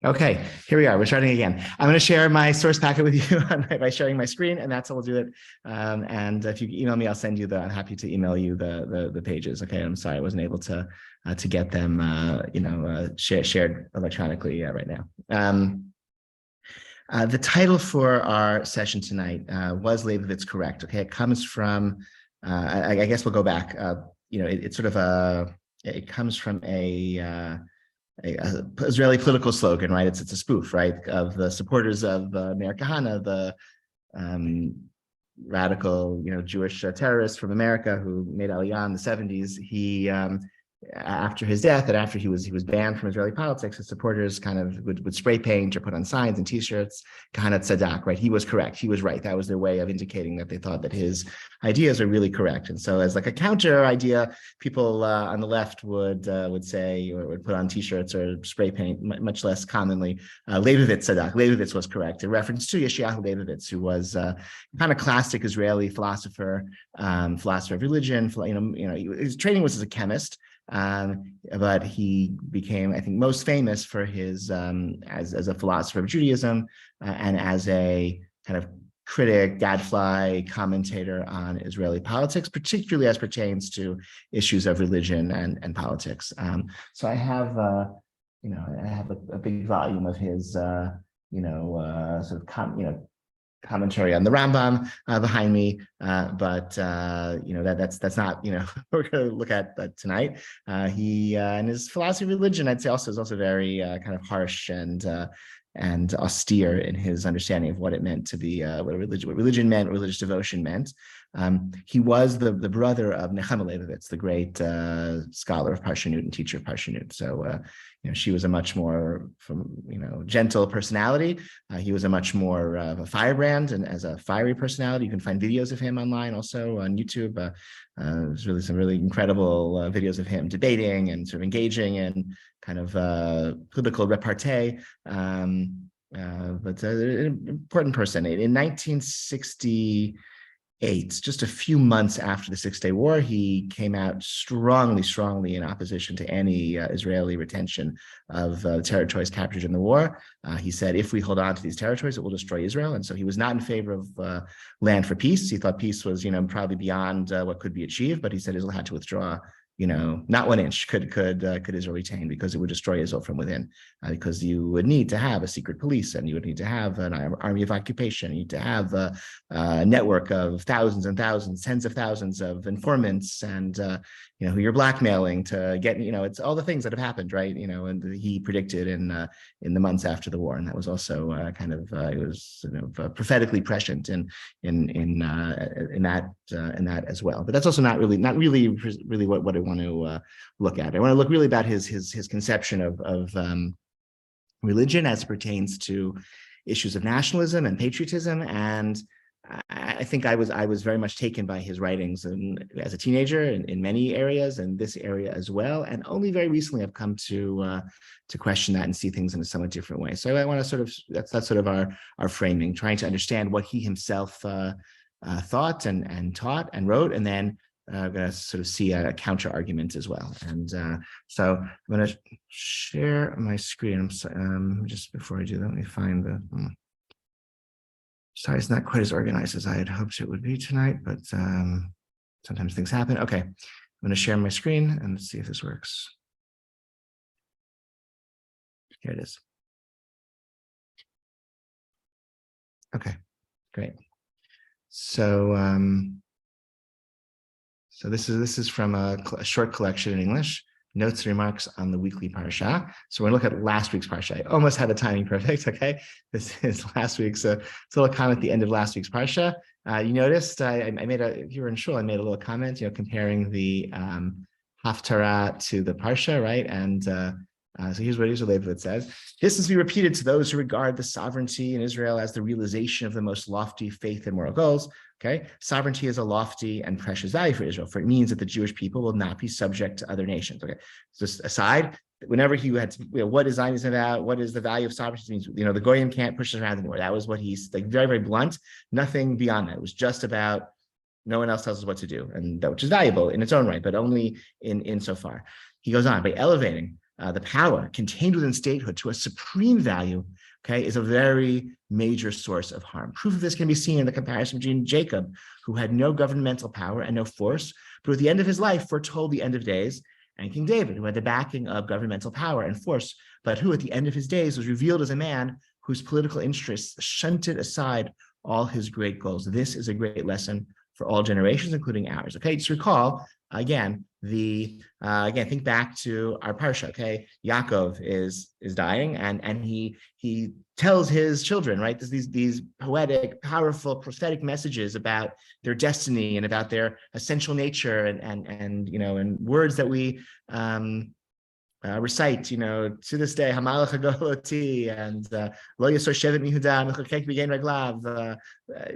Okay, here we are. We're starting again. I'm going to share my source packet with you by sharing my screen, and that's how we'll do it. And if you email me, I'll send you I'm happy to email you the pages. Okay, I'm sorry I wasn't able to get them shared electronically right now. The title for our session tonight was Leibovitz correct? Okay, it comes from I guess we'll go back. It's sort of it comes from a Israeli political slogan, right? It's a spoof, right, of the supporters of Meir Kahane, the radical, Jewish terrorist from America who made Aliyah in the 70s. He after his death and after he was banned from Israeli politics, his supporters kind of would spray paint or put on signs and T-shirts, Kahane Tzedek, right? He was correct. He was right. That was their way of indicating that they thought that his ideas are really correct. And so, as like a counter idea, people on the left would say or would put on T-shirts or spray paint, much less commonly, Leibovitz Tzedek. Leibovitz was correct. A reference to Yeshayahu Leibovitz, who was kind of classic Israeli philosopher of religion. His training was as a chemist. But he became, I think, most famous for his as a philosopher of Judaism and as a kind of critic, gadfly, commentator on Israeli politics, particularly as pertains to issues of religion and politics. So I have, I have a big volume of his, commentary on the Rambam behind me, but that's not what we're going to look at tonight. He and his philosophy of religion, I'd say, also is also very kind of harsh and austere in his understanding of what it meant to be what religion meant, what religious devotion meant. He was the brother of Nechama Leibovitz, the great scholar of Parshanut and teacher of Parshanut. So she was a much more gentle personality. He was a much more of a firebrand and as a fiery personality. You can find videos of him online also on YouTube. There's really some really incredible videos of him debating and sort of engaging in kind of political repartee. But an important person. In 1968, just a few months after the Six-Day War, he came out strongly in opposition to any Israeli retention of territories captured in the war. He said, if we hold on to these territories, it will destroy Israel. And so he was not in favor of land for peace. He thought peace was, probably beyond what could be achieved, but he said Israel had to withdraw. Not 1 inch could Israel retain, because it would destroy Israel from within, because you would need to have a secret police, and you would need to have an army of occupation. You need to have a network of thousands and thousands, tens of thousands of informants, and who you're blackmailing to get. It's all the things that have happened, right? And he predicted in the months after the war, and that was also it was prophetically prescient in that as well. But that's also not really what I want to look at. I want to look really about his conception of religion as it pertains to issues of nationalism and patriotism. And I think I was very much taken by his writings as a teenager in many areas, and this area as well. And only very recently I've come to question that and see things in a somewhat different way. So I want to that's sort of our framing, trying to understand what he himself thought and taught and wrote, and then I'm going to sort of see a counter argument as well. And so I'm going to share my screen. Just before I do that, let me find the. Sorry, it's not quite as organized as I had hoped it would be tonight, but sometimes things happen. Okay, I'm going to share my screen and see if this works. Here it is. Okay, great. So this is from a short collection in English, Notes and Remarks on the Weekly Parsha. So we're going to look at last week's Parsha. I almost had the timing perfect, okay? This is last week's, it's a little comment at the end of last week's Parsha. You noticed I made if you were in shul, I made a little comment, comparing the Haftarah to the Parsha, right? And so here's what Leibovitz says. This is to be repeated to those who regard the sovereignty in Israel as the realization of the most lofty faith and moral goals. Okay, sovereignty is a lofty and precious value for Israel, for it means that the Jewish people will not be subject to other nations. Okay, just aside, whenever he had to, what is Zionism about? What is the value of sovereignty? It means, the Goyim can't push us around anymore. That was what he's like, very, very blunt, nothing beyond that. It was just about no one else tells us what to do, and that, which is valuable in its own right, but only in insofar. He goes on by elevating the power contained within statehood to a supreme value, okay, is a very major source of harm. Proof of this can be seen in the comparison between Jacob, who had no governmental power and no force, but at the end of his life foretold the end of days, and King David, who had the backing of governmental power and force, but who at the end of his days was revealed as a man whose political interests shunted aside all his great goals. This is a great lesson for all generations, including ours. Okay, just recall again again, think back to our parsha. Okay, Yaakov is dying, and he tells his children, right, these poetic, powerful, prophetic messages about their destiny and about their essential nature, and and words that we recite, to this day, Hamalach Hagoloti and Lo Yasor Shevet Mihuda Mechakek B'Gein Raglav,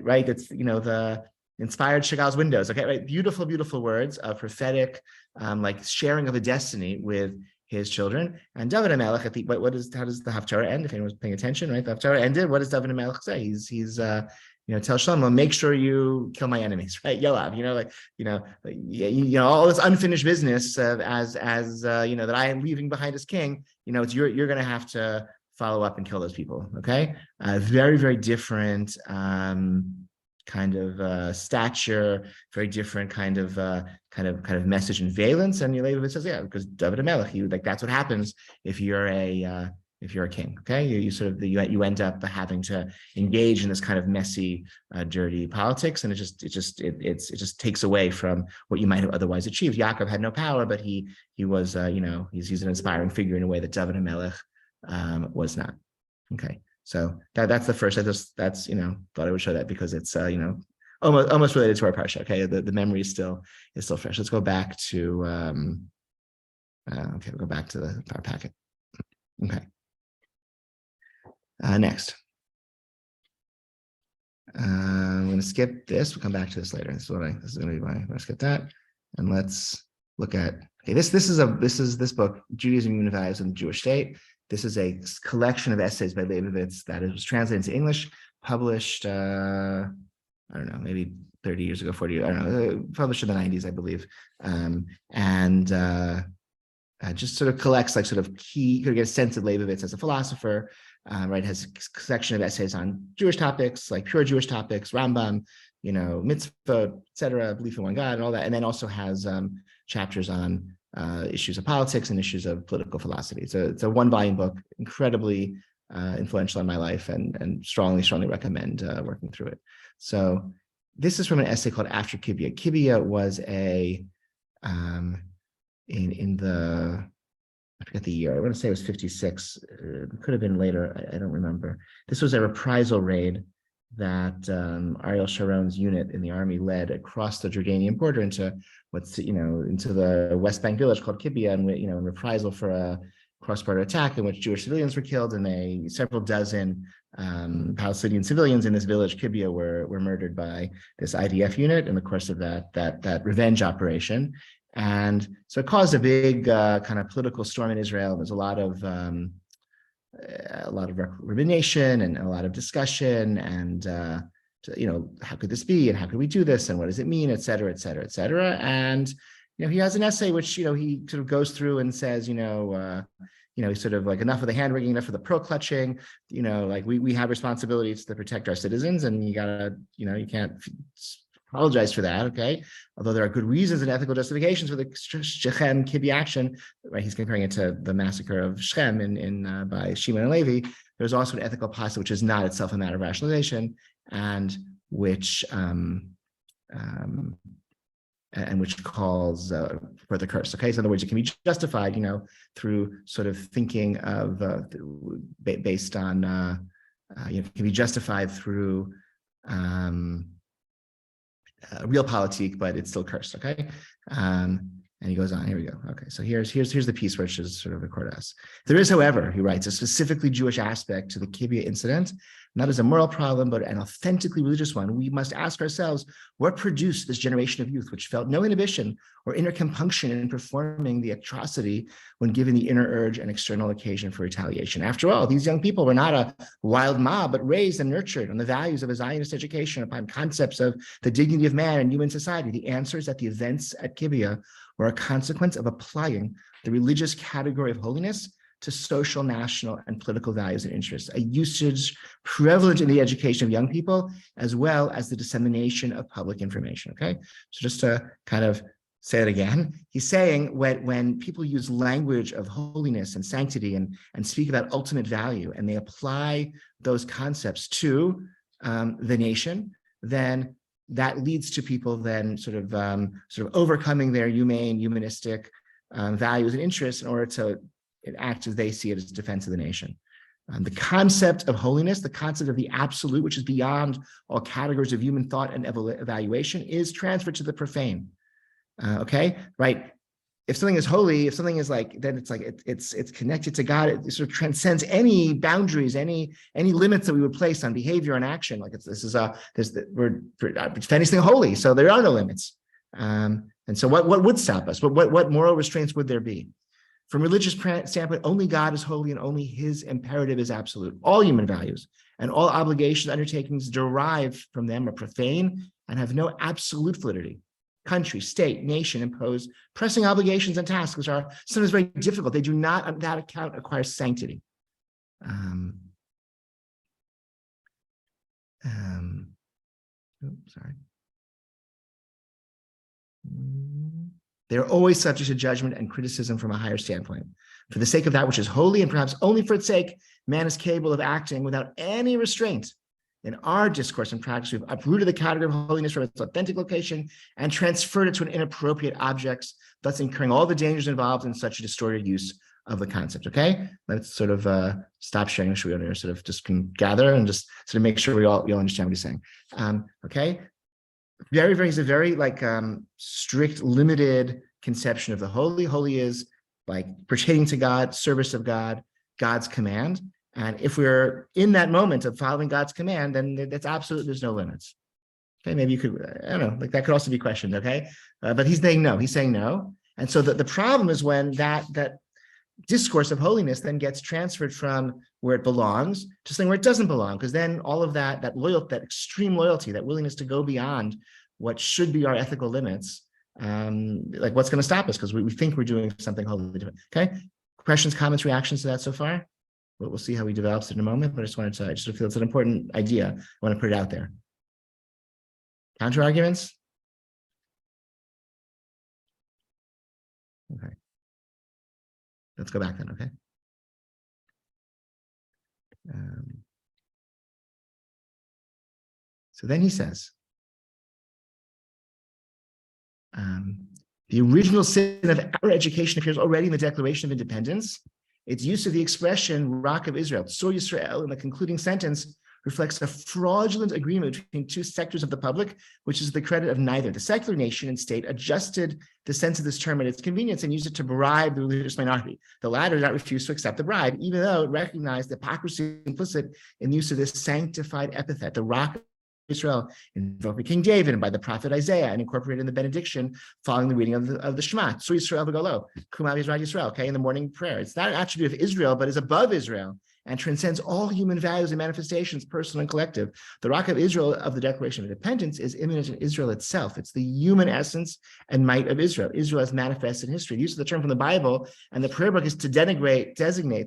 right? It's the inspired Chagall's windows. Okay, right? Beautiful, beautiful words of prophetic, like sharing of a destiny with his children. And David HaMelech, I think, how does the Haftarah end? If anyone's paying attention, right? The Haftarah ended. What does David HaMelech say? He's tell Shlomo, make sure you kill my enemies, right? Yoav, all this unfinished business as that I am leaving behind as king. It's you're going to have to follow up and kill those people. Okay, very, very different kind of stature, very different kind of message and valence. And Leibovitz says, yeah, because David HaMelech, that's what happens if you're a king. Okay, you end up having to engage in this kind of messy, dirty politics, and it just takes away from what you might have otherwise achieved. Yaakov had no power, but he was he's an inspiring figure in a way that David HaMelech was not. Okay. So that's the first. That's thought I would show that because it's almost related to our parsha. Okay, the memory is still fresh. Let's go back to we'll go back to our packet. Okay. Next, I'm going to skip this. We'll come back to this later. This is going to be I'm going to skip that, and let's look at. Okay, this book, Judaism, Human Values, and the Jewish State. This is a collection of essays by Leibovitz that was translated into English, published, I don't know, maybe 30 years ago, 40 years, I don't know, published in the 90s, I believe. Just sort of collects like sort of key, you could get a sense of Leibovitz as a philosopher, right? Has a section of essays on Jewish topics, like pure Jewish topics, Rambam, mitzvah, etc., belief in one God and all that. And then also has chapters on issues of politics and issues of political philosophy. So it's a one-volume book, incredibly influential in my life, and strongly recommend working through it. So this is from an essay called After Kibbutz. Kibbutz was in the, I forget the year, I want to say it was 56, it could have been later, I don't remember. This was a reprisal raid that Ariel Sharon's unit in the army led across the Jordanian border into into the West Bank village called Kibbutz, and in reprisal for a cross-border attack in which Jewish civilians were killed, and several dozen Palestinian civilians in this village Kibbutz were murdered by this IDF unit in the course of that revenge operation. And so it caused a big kind of political storm in Israel. There's a lot of recrimination and a lot of discussion, and how could this be, and how could we do this, and what does it mean, et cetera, et cetera, et cetera. And he has an essay which he sort of goes through and says, he's sort of like, enough of the hand wringing, enough of the pearl clutching. Like we have responsibilities to protect our citizens, and you can't apologize for that. Okay, although there are good reasons and ethical justifications for the Shechem Kibbutz action, right? He's comparing it to the massacre of Shechem by Shimon and Levi. There's also an ethical posture which is not itself a matter of rationalization, and which calls for the curse. Okay, so in other words, it can be justified, through sort of thinking of based on, it can be justified through realpolitik, but it's still cursed. Okay, and he goes on. Here we go. Okay, so here's the piece which is sort of recorded us. There is, however, he writes, a specifically Jewish aspect to the Kibbutz incident, not as a moral problem, but an authentically religious one. We must ask ourselves, what produced this generation of youth which felt no inhibition or inner compunction in performing the atrocity when given the inner urge and external occasion for retaliation? After all, these young people were not a wild mob, but raised and nurtured on the values of a Zionist education, upon concepts of the dignity of man and human society. The answer is that the events at Kibbutz were a consequence of applying the religious category of holiness to social, national, and political values and interests, a usage prevalent in the education of young people, as well as the dissemination of public information, okay? So just to kind of say it again, he's saying when people use language of holiness and sanctity and speak about ultimate value, and they apply those concepts to the nation, then that leads to people then sort of overcoming their humanistic values and interests in order to act as they see it as defense of the nation. The concept of holiness, the concept of the absolute, which is beyond all categories of human thought and evaluation, is transferred to the profane. Okay, right? If something is holy, if something is like, then it's like it's connected to God. It sort of transcends any boundaries, any limits that we would place on behavior and action. Like we're anything holy, so there are no limits. And so, what would stop us? What moral restraints would there be? From religious standpoint, only God is holy and only his imperative is absolute. All human values and all obligations, undertakings derived from them are profane and have no absolute validity. Country, state, nation impose pressing obligations and tasks which are sometimes very difficult. They do not, on that account, acquire sanctity. Sorry. They're always subject to judgment and criticism from a higher standpoint. For the sake of that which is holy, and perhaps only for its sake, man is capable of acting without any restraint. In our discourse and practice, we've uprooted the category of holiness from its authentic location and transferred it to an inappropriate object, thus incurring all the dangers involved in such a distorted use of the concept. Okay, let's sort of stop sharing. We sort of just can gather and just sort of make sure we all understand what he's saying. Okay. He's a very like strict, limited conception of the holy. Holy is like pertaining to God, service of God, God's command. And if we're in that moment of following God's command, then that's absolute, there's no limits. Okay, maybe you could, I don't know, like that could also be questioned, okay? But he's saying no. And so the problem is when that discourse of holiness then gets transferred from where it belongs to something where it doesn't belong, because then all of that loyalty, that extreme loyalty, that willingness to go beyond what should be our ethical limits, like what's going to stop us? Because we think we're doing something holy. Okay, questions, comments, reactions to that so far? We'll see how he develops it in a moment, but I just feel it's an important idea. I want to put it out there. Counter arguments? Okay. Let's go back then, okay? So then he says, the original sin of our education appears already in the Declaration of Independence. Its use of the expression Rock of Israel, Tzur Yisrael, in the concluding sentence reflects a fraudulent agreement between two sectors of the public, which is the credit of neither. The secular nation and state adjusted the sense of this term at its convenience and used it to bribe the religious minority. The latter did not refuse to accept the bribe, even though it recognized the hypocrisy implicit in the use of this sanctified epithet, the Rock of Israel, invoked by King David and by the prophet Isaiah, and incorporated in the benediction following the reading of the Shema, Tzur Yisrael v'golo, Kumav Yisrael, okay, in the morning prayer. It's not an attribute of Israel, but is above Israel and transcends all human values and manifestations, personal and collective. The Rock of Israel of the Declaration of Independence is immanent in Israel itself. It's the human essence and might of Israel. Israel is manifested in history. The use of the term from the Bible and the prayer book is to designate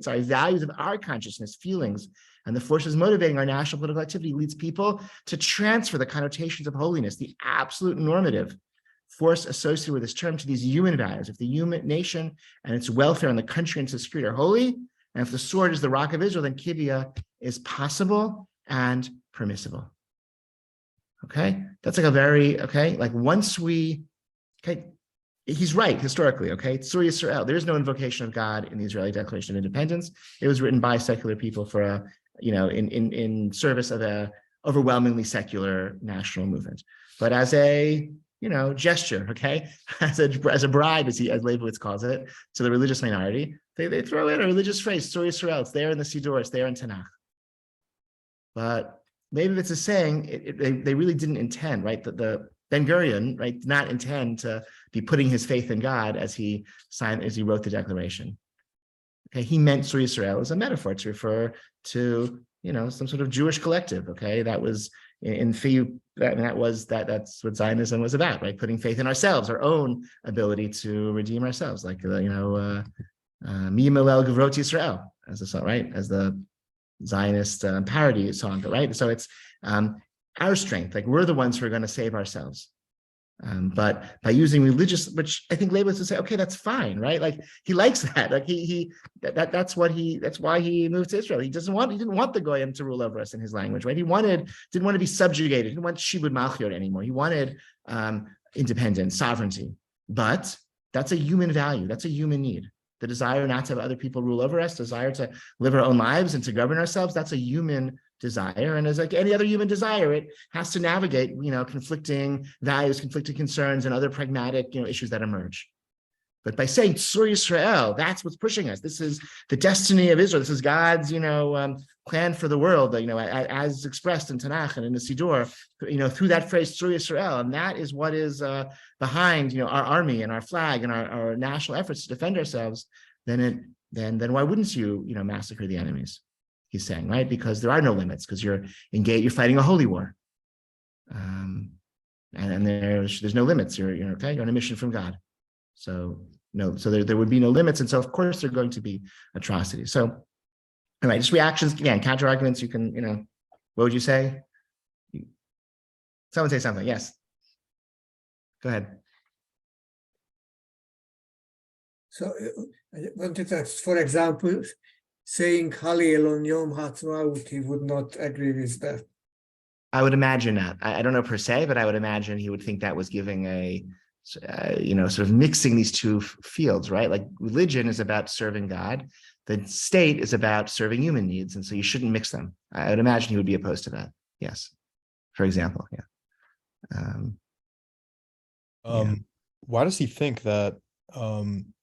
values of our consciousness, feelings, and the forces motivating our national political activity leads people to transfer the connotations of holiness, the absolute normative force associated with this term, to these human values. If the human nation and its welfare and the country and its spirit are holy, and if the sword is the Rock of Israel, then kibbutz is possible and permissible. Okay, that's like a very, okay, like once we, okay, he's right historically, okay, Tzur Yisrael, there's no invocation of God in the Israeli Declaration of Independence. It was written by secular people for a, in service of a overwhelmingly secular national movement. But as a, gesture, okay, as a bribe, as Leibowitz calls it, to the religious minority, they throw in a religious phrase, Tzur Yisrael. It's there in the Siddur, it's there in Tanakh. But Leibowitz is saying they really didn't intend, right? The Ben-Gurion, right, did not intend to be putting his faith in God as he wrote the Declaration. Okay, he meant Tzur Yisrael as a metaphor to refer to, some sort of Jewish collective. Okay, that was, in Fiyu, that's what Zionism was about, right? Putting faith in ourselves, our own ability to redeem ourselves, like Mi Milel Gevrot Yisrael, as the song, right? As the Zionist parody song, right? So it's our strength, like we're the ones who are going to save ourselves. But by using religious, which I think Leibowitz would say, okay, that's fine, right? Like he likes that. Like that's why he moved to Israel. He didn't want the Goyim to rule over us in his language, right? Didn't want to be subjugated. He didn't want Shibud Malchiot anymore. He wanted independence, sovereignty. But that's a human value. That's a human need. The desire not to have other people rule over us, desire to live our own lives and to govern ourselves, that's a human desire. And as like any other human desire, it has to navigate, conflicting values, conflicting concerns, and other pragmatic, issues that emerge. But by saying Tzur Yisrael, that's what's pushing us. This is the destiny of Israel. This is God's, plan for the world, as expressed in Tanakh and in the Siddur, through that phrase Tzur Yisrael. And that is what is behind, our army and our flag and our national efforts to defend ourselves. Then why wouldn't you, massacre the enemies? He's saying, right? Because there are no limits, because you're engaged, you're fighting a holy war. And there's no limits. You're on a mission from God. So there would be no limits. And so of course there are going to be atrocities. So all right, just reactions, again, counter arguments, you can, what would you say? Someone say something, yes. Go ahead. So I wanted to ask, for example, saying Hallel on Yom Ha'atzmaut, he would not agree with that. I would imagine not. I don't know per se, but I would imagine he would think that was giving a, sort of mixing these two fields, right? Like religion is about serving God. The state is about serving human needs. And so you shouldn't mix them. I would imagine he would be opposed to that. Yes. For example, yeah. Why does he think that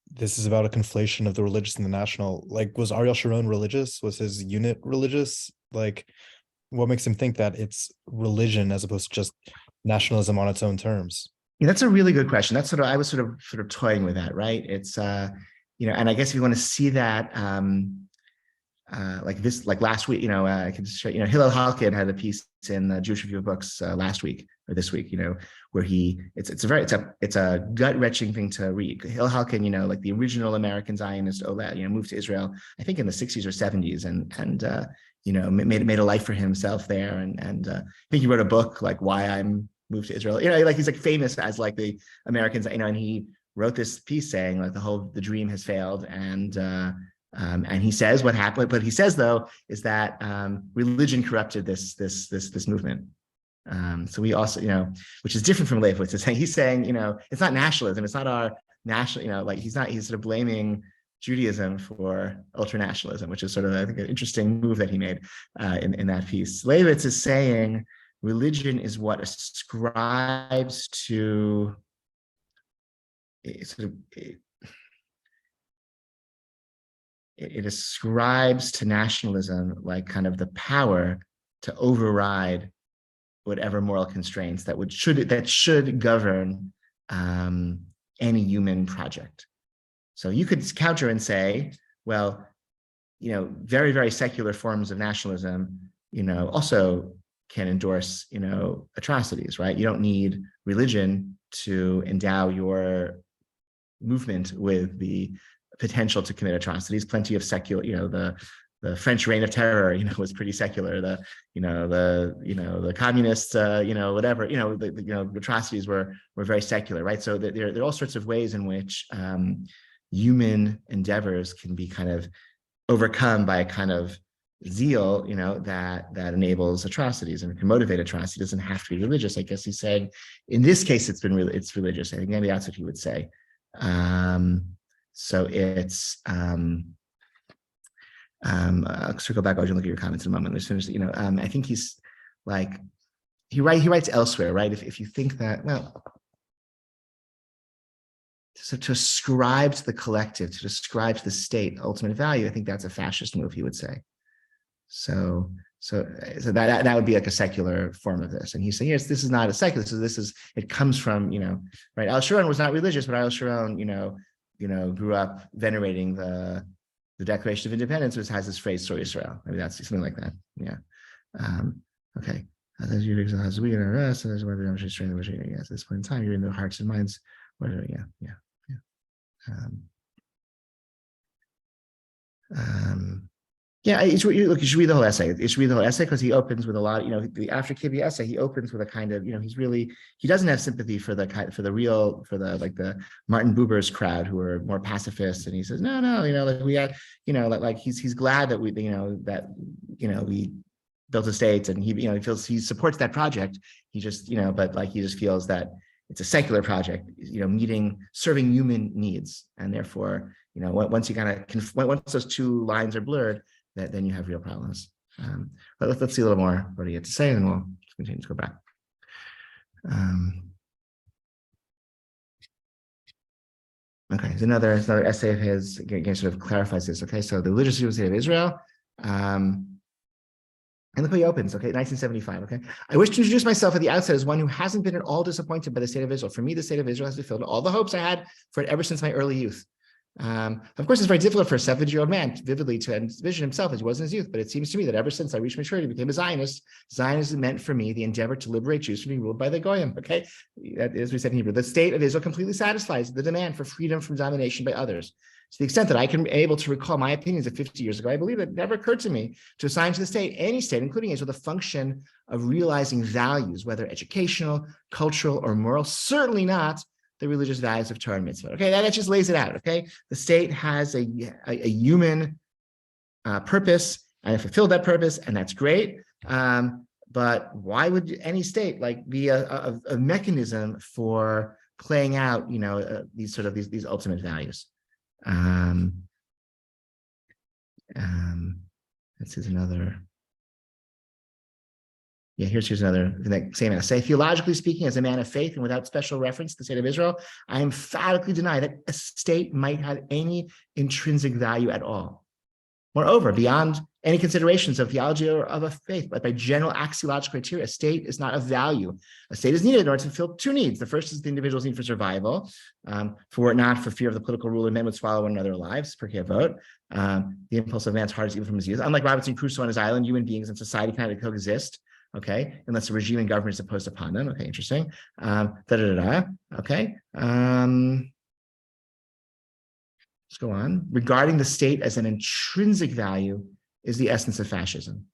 this is about a conflation of the religious and the national? Like, was Ariel Sharon religious? Was his unit religious? Like, what makes him think that it's religion as opposed to just nationalism on its own terms? Yeah, that's a really good question. That's I was sort of toying with that, right? It's and I guess if you want to see that like last week, I can show Hillel Halkin had a piece in the Jewish Review of Books last week or this week, where it's a gut-wrenching thing to read. Hillel Halkin, like the original American Zionist Oled, moved to Israel, I think in the 60s or 70s, and made a life for himself there, and I think he wrote a book like Why I'm Moved to Israel. Like he's like famous as like the Americans, and he wrote this piece saying like the dream has failed, and he says what happened. What he says though is that religion corrupted this movement. So we also, which is different from Leibowitz. He's saying, it's not nationalism. It's not our national, he's sort of blaming Judaism for ultranationalism, which is sort of, I think, an interesting move that he made in that piece. Leibowitz is saying religion is what ascribes to it ascribes to nationalism like kind of the power to override whatever moral constraints that should govern any human project. So you could counter and say, well, very, very secular forms of nationalism, also can endorse, atrocities, right? You don't need religion to endow your movement with the potential to commit atrocities. Plenty of secular, the French Reign of Terror, was pretty secular. The communists, whatever, the atrocities were very secular, right? So there are all sorts of ways in which human endeavors can be kind of overcome by a kind of zeal, that enables atrocities and can motivate atrocity. It doesn't have to be religious. I guess he's saying in this case it's religious. I think maybe that's what he would say. So it's I'll circle back. I'll look at your comments in a moment. Let's finish. I think he's like he writes elsewhere, right? If you think that, well, so to ascribe to the collective, to ascribe to the state ultimate value, I think that's a fascist move, he would say. So that would be like a secular form of this. And he's saying, yes, this is not a secular. So it comes from, right? Al Sharon was not religious, but Al Sharon, grew up venerating the Declaration of Independence, which has this phrase, Tzur Yisrael. Maybe that's something like that. Yeah. Okay. As you exile as we in our rest, and there's why we don't strain the machine. Yes, at this point in time, you're in their hearts and minds. Whatever, yeah. Yeah, look, you should read the whole essay. You should read the whole essay because he opens with a lot, after Kibbe essay, he opens with a kind of, he doesn't have sympathy for the Martin Buber's crowd who are more pacifists. And he says, no, like we had, like he's glad that we built a state, and he feels he supports that project. He just, but like he just feels that it's a secular project, serving human needs. And therefore, once you once those two lines are blurred, then you have real problems. But let's see a little more what he had to say, and then we'll continue to go back. Okay, there's another essay of his, again, sort of clarifies this. Okay, so the religious state of Israel. And look how he opens, okay, 1975, okay? I wish to introduce myself at the outset as one who hasn't been at all disappointed by the state of Israel. For me, the state of Israel has fulfilled all the hopes I had for it ever since my early youth. Of course, it's very difficult for a 70-year-old man vividly to envision himself as he was in his youth, but it seems to me that ever since I reached maturity, became a Zionist, Zionism meant for me the endeavor to liberate Jews from being ruled by the Goyim, okay? That is what we said in Hebrew. The state of Israel completely satisfies the demand for freedom from domination by others. To the extent that I can be able to recall my opinions of 50 years ago, I believe it never occurred to me to assign to the state, any state, including Israel, the function of realizing values, whether educational, cultural, or moral, certainly not the religious values of Torah and mitzvah. Okay, that just lays it out. Okay, the state has a human purpose, and it fulfilled that purpose, and that's great. But why would any state be a mechanism for playing out, these ultimate values? This is another. Yeah, here's another same essay. Theologically speaking, as a man of faith and without special reference to the state of Israel, I emphatically deny that a state might have any intrinsic value at all. Moreover, beyond any considerations of theology or of a faith, but by general axiological criteria, a state is not of value. A state is needed in order to fulfill two needs. The first is the individual's need for survival, for not for fear of the political ruler, men would swallow one another alive, per vote. The impulse of man's heart is even from his youth. Unlike Robinson Crusoe on his island, human beings and society cannot coexist. Okay, unless the regime and government is imposed upon them. Okay, interesting. Okay. Let's go on. Regarding the state as an intrinsic value is the essence of fascism.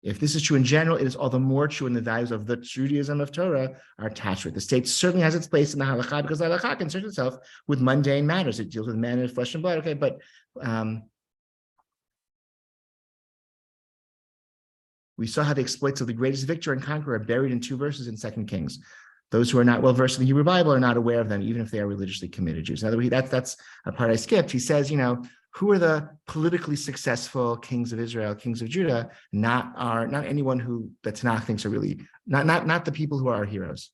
If this is true in general, it is all the more true when the values of the Judaism of Torah are attached to it. The state certainly has its place in the halakha because the halakha concerns itself with mundane matters. It deals with men and flesh and blood. Okay, but we saw how the exploits of the greatest victor and conqueror are buried in two verses in 2 Kings. Those who are not well versed in the Hebrew Bible are not aware of them, even if they are religiously committed Jews. In other words, that's a part I skipped. He says, who are the politically successful kings of Israel, kings of Judah? Not anyone who the Tanakh thinks are really not the people who are our heroes.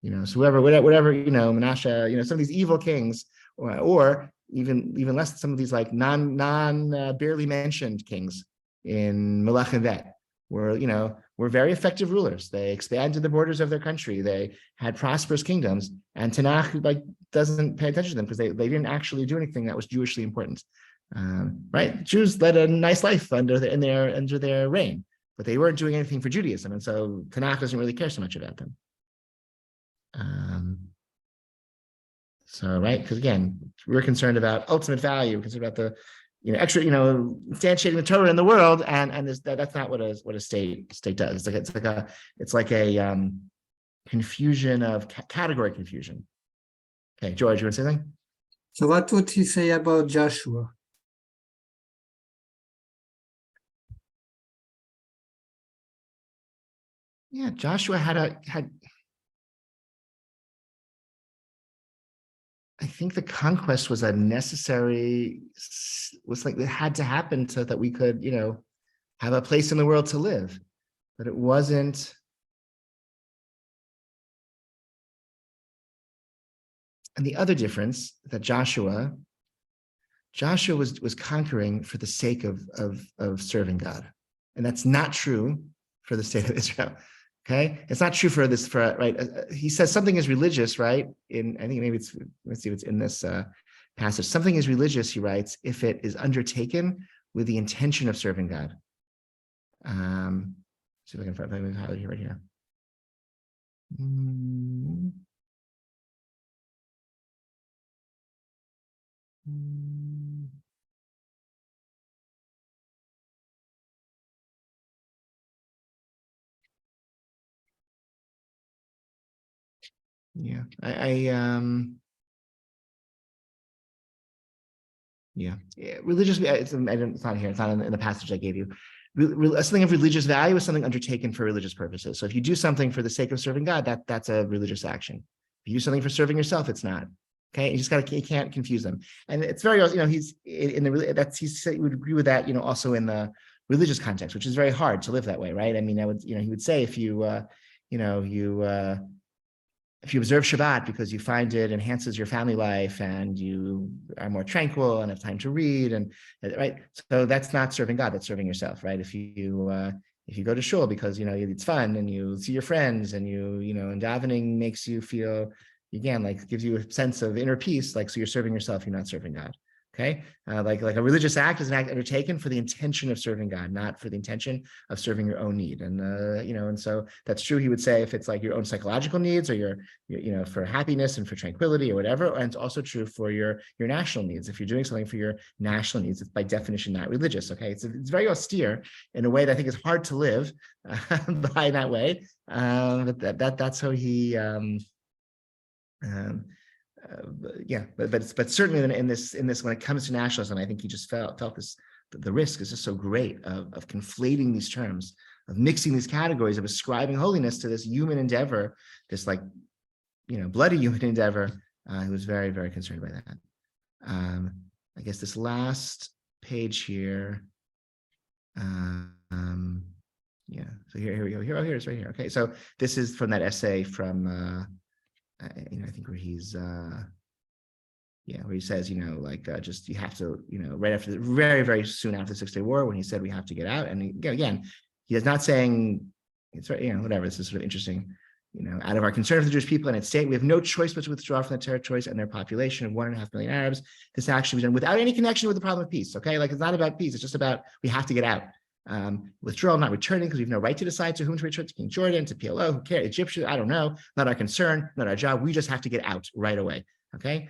So whatever, Menashe, some of these evil kings, or even less, some of these like barely mentioned kings in Melech and Vet, were very effective rulers. They expanded the borders of their country. They had prosperous kingdoms, and Tanakh doesn't pay attention to them because they didn't actually do anything that was Jewishly important. Right? Jews led a nice life under their reign, but they weren't doing anything for Judaism, and so Tanakh doesn't really care so much about them. Right, because again, we're concerned about ultimate value, we're concerned about the instantiating the Torah in the world, and that's not what a state does. It's like a confusion of category confusion. Okay, George, you want to say something? So what would he say about Joshua? Yeah, Joshua had I think the conquest was a necessary, it had to happen so that we could, have a place in the world to live. But it wasn't. And the other difference that Joshua was conquering for the sake of serving God. And that's not true for the state of Israel. Okay, it's not true for this. Right, he says something is religious, right? I think maybe let's see if it's in this passage. Something is religious, he writes, if it is undertaken with the intention of serving God. See if I can find it right here. Yeah, religious. It's not here. It's not in the passage I gave you. Something of religious value is something undertaken for religious purposes. So if you do something for the sake of serving God, that's a religious action. If you do something for serving yourself, it's not. Okay, you can't confuse them. And it's very, he's in the that's he would agree with that. Also in the religious context, which is very hard to live that way, right? I mean, I would, he would say if you, if you observe Shabbat because you find it enhances your family life and you are more tranquil and have time to read, and right, so that's not serving God, that's serving yourself, right? If you go to shul because it's fun and you see your friends and and davening makes you feel, again, like gives you a sense of inner peace, like, so you're serving yourself, you're not serving God. Okay, like a religious act is an act undertaken for the intention of serving God, not for the intention of serving your own need. And and so that's true. He would say if it's like your own psychological needs or your for happiness and for tranquility or whatever, and it's also true for your national needs. If you're doing something for your national needs, it's by definition not religious. Okay, it's very austere in a way that I think is hard to live by that way. But that's how he. But certainly in this when it comes to nationalism, I think he just felt this, the risk is just so great of conflating these terms, of mixing these categories, of ascribing holiness to this human endeavor, this bloody human endeavor. He was very, very concerned by that. I guess this last page here. So here we go. Here it's right here. Okay, so this is from that essay from. I think where he's where he says, just you have to, right after very, very soon after the 6 Day War, when he said we have to get out. And again, he is not saying it's whatever. This is sort of interesting. Out of our concern for the Jewish people and its state, we have no choice but to withdraw from the territories and their population of 1.5 million Arabs. This action was done without any connection with the problem of peace. Okay, it's not about peace. It's just about we have to get out. Withdrawal, not returning, because we have no right to decide to whom to return, to King Jordan, to PLO, who cares, Egyptians, I don't know, not our concern, not our job. We just have to get out right away. Okay.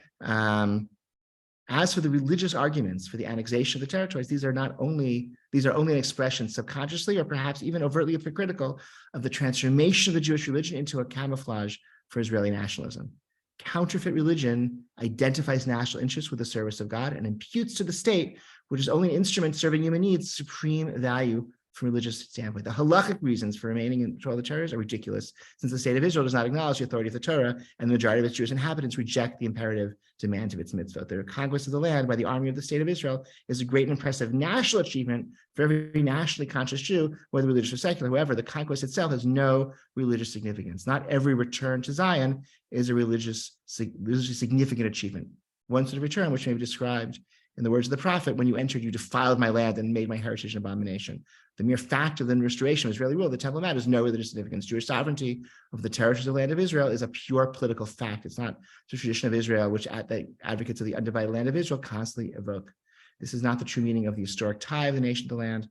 As for the religious arguments for the annexation of the territories, these are only an expression subconsciously or perhaps even overtly hypocritical of the transformation of the Jewish religion into a camouflage for Israeli nationalism. Counterfeit religion identifies national interests with the service of God and imputes to the state, which is only an instrument serving human needs, supreme value from religious standpoint. The halachic reasons for remaining in control of the territories are ridiculous, since the state of Israel does not acknowledge the authority of the Torah, and the majority of its Jewish inhabitants reject the imperative demands of its mitzvot. The conquest of the land by the army of the state of Israel is a great and impressive national achievement for every nationally conscious Jew, whether religious or secular. However, the conquest itself has no religious significance. Not every return to Zion is a religiously significant achievement. One sort of return, which may be described in the words of the prophet, when you entered, you defiled my land and made my heritage an abomination. The mere fact of the restoration of Israeli rule, the Temple Mount, has no religious significance. Jewish sovereignty of the territories of the land of Israel is a pure political fact. It's not the tradition of Israel, which the advocates of the undivided land of Israel constantly evoke. This is not the true meaning of the historic tie of the nation to the land.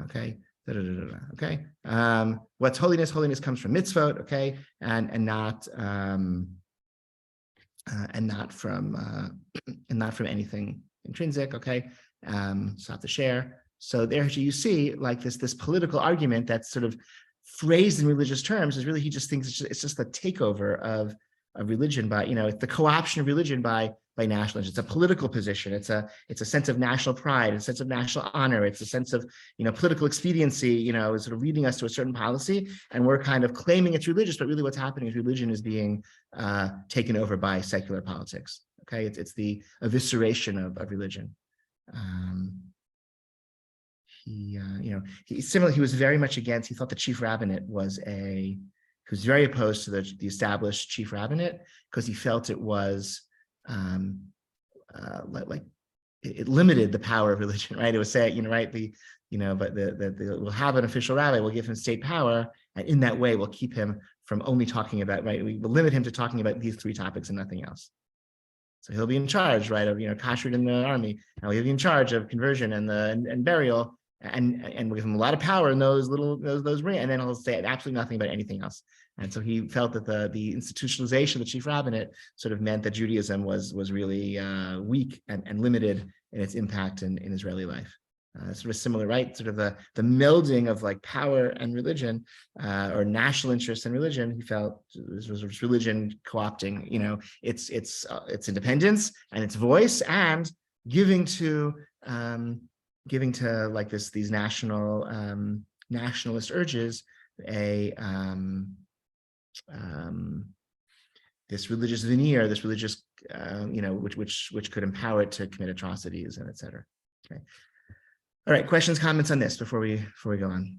Okay. Okay. What's holiness? Holiness comes from mitzvot. Okay, and not from anything intrinsic. Okay. Stop the share. So there you see, like this political argument that's sort of phrased in religious terms is really, he just thinks it's just a takeover of religion by, it's the co-option of religion by nationalism. It's a political position. It's a sense of national pride, a sense of national honor. It's a sense of, political expediency, is sort of leading us to a certain policy. And we're kind of claiming it's religious, but really what's happening is religion is being taken over by secular politics. Okay. It's the evisceration of religion. He was very much against, he thought the chief rabbinate he was very opposed to the established chief rabbinate because he felt it was it limited the power of religion, right? It was saying, we'll have an official rabbi, we'll give him state power, and in that way we'll keep him from only talking about, right? We will limit him to talking about these 3 topics and nothing else. So he'll be in charge, right, of kashrut in the army, and he'll be in charge of conversion and burial, and we'll give him a lot of power in those those rings, and then he'll say absolutely nothing about anything else. And so he felt that the institutionalization of the chief rabbinate sort of meant that Judaism was really weak and limited in its impact in Israeli life. Sort of similar, right? Sort of the melding of like power and religion, or national interest and religion. He felt this was religion co-opting, its independence and its voice, and giving to like these nationalist urges this religious veneer, this religious which could empower it to commit atrocities and etc. Okay. All right, questions, comments on this before we go on?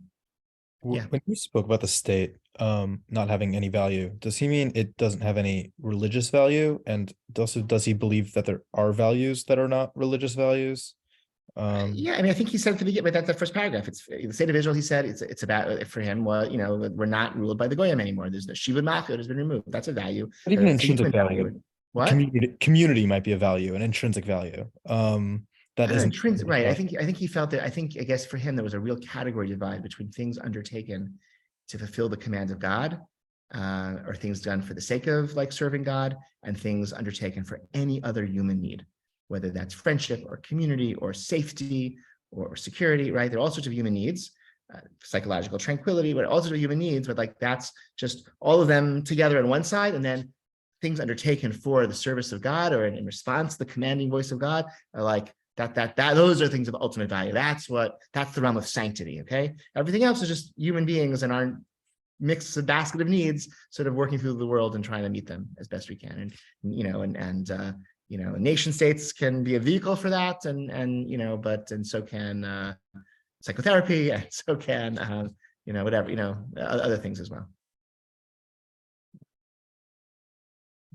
Yeah. When you spoke about the state not having any value, does he mean it doesn't have any religious value? And also, does he believe that there are values that are not religious values? Yeah, I mean, I think he said at the beginning, but that's the first paragraph. It's the state of Israel. He said it's about, for him, well, we're not ruled by the goyim anymore. There's the shibud malchut has been removed. That's a value. But even intrinsic value. What? Community might be a value, an intrinsic value. That isn't intrinsic, right? I think he felt that. I guess for him there was a real category divide between things undertaken to fulfill the commands of God, or things done for the sake of like serving God, and things undertaken for any other human need, whether that's friendship or community or safety or security, right? There are all sorts of human needs, psychological tranquility, but all sorts of human needs. But like that's just all of them together on one side, and then things undertaken for the service of God or in response to the commanding voice of God are like. Those are things of ultimate value. That's the realm of sanctity. Okay, everything else is just human beings and our mixed basket of needs, sort of working through the world and trying to meet them as best we can. And nation states can be a vehicle for that, and so can psychotherapy, and so can other things as well.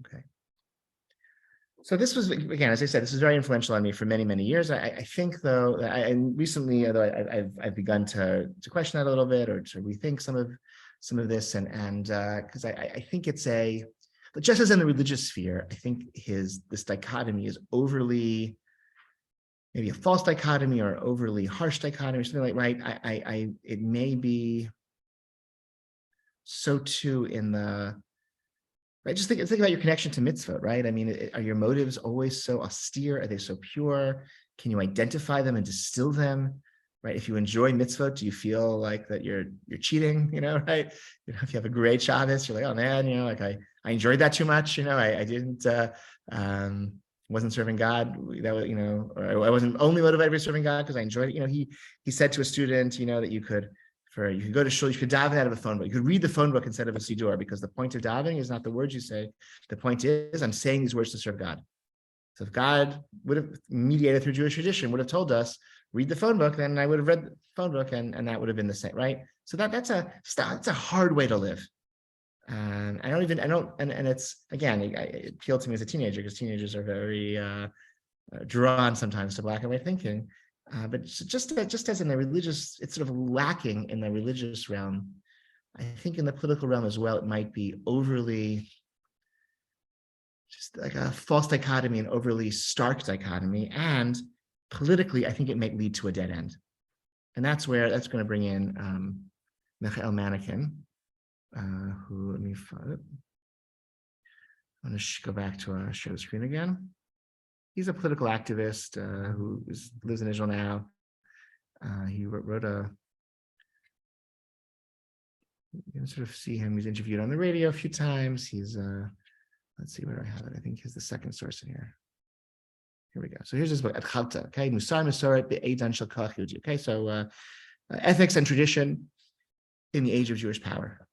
Okay. So this was, again, as I said, this was very influential on me for many, many years. I think, though, and recently, although I've begun to question that a little bit or to rethink some of this, and because I think it's just as in the religious sphere, I think this dichotomy is overly, maybe a false dichotomy or overly harsh dichotomy or something like, right? It may be so too in the. Right, just think about your connection to mitzvot, right? I mean, are your motives always so austere? Are they so pure? Can you identify them and distill them, right? If you enjoy mitzvot, do you feel like that you're cheating, right? If you have a great Shabbos, you're like, oh man, like I enjoyed that too much, I didn't, wasn't serving God, that was, or I wasn't only motivated by serving God because I enjoyed it. He said to a student, that you could go to shul, you could daven out of a phone book. You could read the phone book instead of a siddur, because the point of davening is not the words you say. The point is, I'm saying these words to serve God. So if God would have mediated through Jewish tradition, would have told us, read the phone book, then I would have read the phone book, and that would have been the same, right? So that's a hard way to live. And it's, again, it appealed to me as a teenager, because teenagers are very drawn sometimes to black and white thinking. But just as in the religious, it's sort of lacking in the religious realm. I think in the political realm as well, it might be overly, just like a false dichotomy, an overly stark dichotomy. And politically, I think it might lead to a dead end. And that's going to bring in Michael Manikin, who, let me find it. I'm going to go back to our show screen again. He's a political activist who lives in Israel now. He wrote you can sort of see him. He's interviewed on the radio a few times. He's, let's see where I have it. I think he's the second source in here. Here we go. So here's his book, Atchalta, okay? Musar Masoret Be'edan Shel Koach Yehudi. Okay, so ethics and tradition in the age of Jewish power.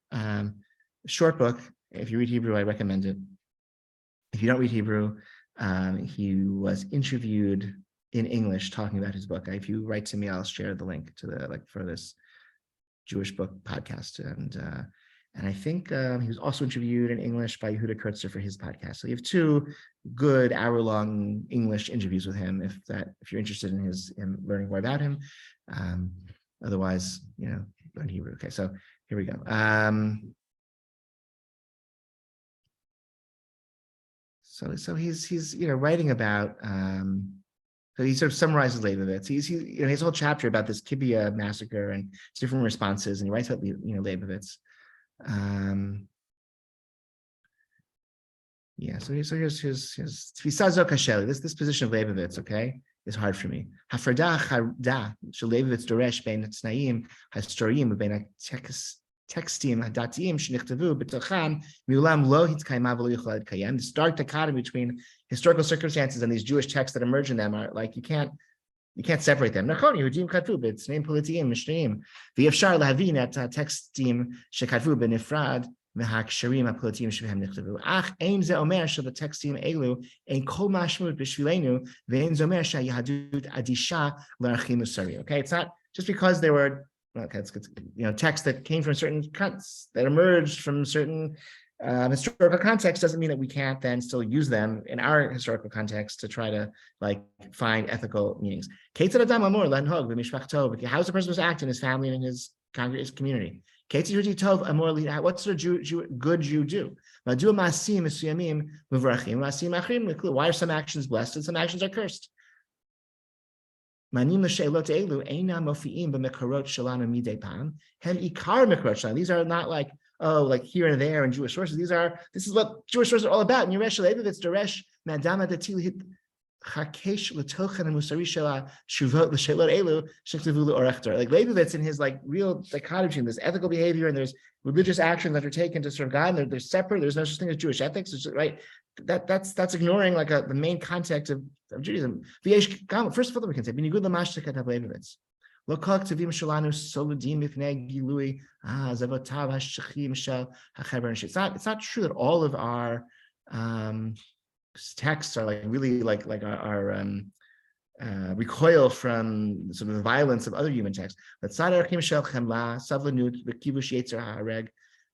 Short book. If you read Hebrew, I recommend it. If you don't read Hebrew, he was interviewed in English talking about his book. If you write to me, I'll share the link to for this Jewish book podcast. And I think he was also interviewed in English by Yehuda Kurtzer for his podcast. So you have two good hour-long English interviews with him, if you're interested in learning more about him. Otherwise, learn Hebrew. Okay, so here we go. So he's writing about So he sort of summarizes Leibovitz. He has a whole chapter about this Kibbutz massacre and different responses, and he writes about Leibovitz. So here's Tfisazo Kasheli. This position of Leibovitz, okay, is hard for me. Hafrada charda Leibovitz doresh bein tnaim historiyim bein textim hadatiyim shenichtavu b'tochan miulam lo hitkayma v'lo yichol kayem. This dark dichotomy between historical circumstances and these Jewish texts that emerge in them are like you can't separate them. Nachon Yehudim katvu b'tzneim politiyim mishneim v'yefshar lahavin et textim shekatvu b'nifrad מההקשרים הפוליטיים שבהם נכתבו. אך אין זה אומר שלטקסטים אלו אין כל משמעות בשבילנו, ואין זה אומר שהיהדות אדישה לערכים מוסריים. Okay, it's not just because there were texts that came from certain cuts that emerged from certain historical context doesn't mean that we can't then still use them in our historical context to try to find ethical meanings. How is the person supposed to act in his family and in his community? What sort of good Jew do? Why are some actions blessed and some actions are cursed? These are not like here and there in Jewish sources. This is what Jewish sources are all about. And Leibovitz in his real dichotomy between this ethical behavior and there's religious actions that are taken to serve God, and they're separate. There's no such thing as Jewish ethics, right? That's ignoring the main context of Judaism. First of all, we can say b'nikud l'mashtikat Leibovitz. Lo kol ktuvim shelanu soludim mipnei gilui zavotav hashachim shel hachaber. It's not true that all of our texts are really recoil from sort of the violence of other human texts. But